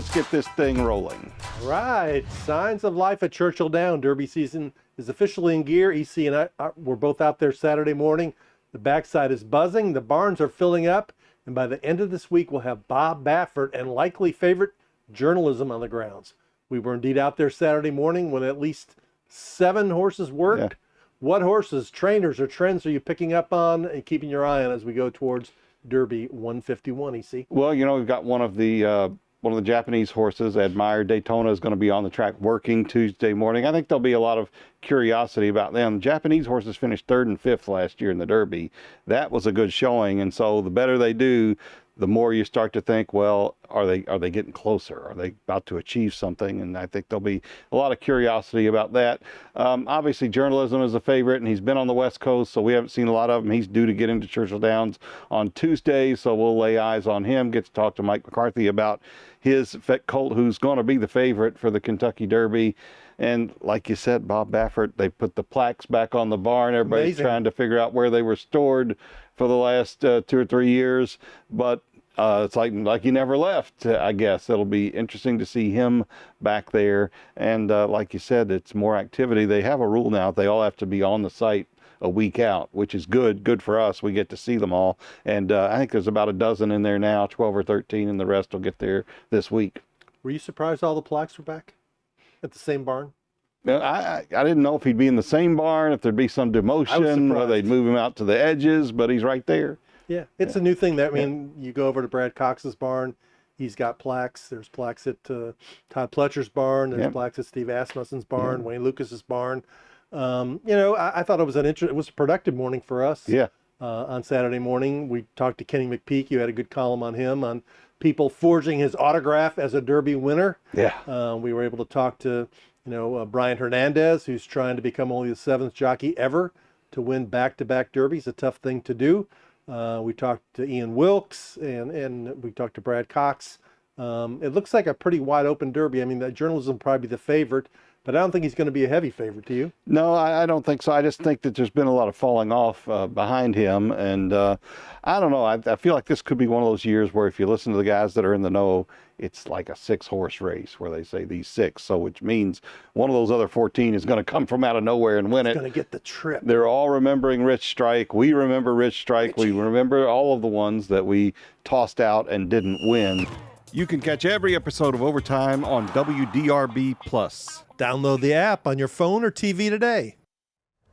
Let's get this thing rolling. Right. Signs of life at Churchill Downs. Derby season is officially in gear. EC and I were both out there Saturday morning. The backside is buzzing. The barns are filling up. And by the end of this week, we'll have Bob Baffert and likely favorite journalism on the grounds. We were indeed out there Saturday morning when at least 7 horses worked. Yeah. What horses, trainers, or trends are you picking up on and keeping your eye on as we go towards Derby 151, EC? Well, we've got one of the Japanese horses, Admired Daytona, is going to be on the track working Tuesday morning. I think there'll be a lot of curiosity about them. Japanese horses finished 3rd and 5th last year in the Derby. That was a good showing, and so the better they do, the more you start to think, well, are they getting closer? Are they about to achieve something? And I think there'll be a lot of curiosity about that. Obviously, journalism is a favorite, and he's been on the West Coast, so we haven't seen a lot of him. He's due to get into Churchill Downs on Tuesday, so we'll lay eyes on him, get to talk to Mike McCarthy about his colt, who's going to be the favorite for the Kentucky Derby. And like you said, Bob Baffert, they put the plaques back on the barn. Everybody's Amazing. trying to figure out where they were stored for the last 2 or 3 years. But it's like he never left, I guess. It'll be interesting to see him back there. And like you said, it's more activity. They have a rule now. They all have to be on the site a week out, which is good for us. We get to see them all. And I think there's about a dozen in there now, 12 or 13, and the rest will get there this week. Were you surprised all the plaques were back at the same barn? Now, I didn't know if he'd be in the same barn, if there'd be some demotion, or they'd move him out to the edges, but he's right there. Yeah, it's a new thing. You go over to Brad Cox's barn, he's got plaques. There's plaques at Todd Pletcher's barn. There's plaques at Steve Asmussen's barn, Wayne Lucas's barn. I thought it was a productive morning for us. Yeah. On Saturday morning, we talked to Kenny McPeak. You had a good column on him on people forging his autograph as a Derby winner. Yeah. We were able to talk to Brian Hernandez, who's trying to become only the 7th jockey ever to win back-to-back Derbies. A tough thing to do. We talked to Ian Wilkes and we talked to Brad Cox. It looks like a pretty wide open Derby. I mean, that journalism will probably be the favorite, but I don't think he's going to be a heavy favorite. Do you? No, I don't think so. I just think that there's been a lot of falling off behind him. And I don't know. I feel like this could be one of those years where if you listen to the guys that are in the know, it's like a 6-horse race where they say these 6. So which means one of those other 14 is going to come from out of nowhere and win it. Going to get the trip. They're all remembering Rich Strike. We remember Rich Strike. We remember all of the ones that we tossed out and didn't win. You can catch every episode of Overtime on WDRB+. Download the app on your phone or TV today.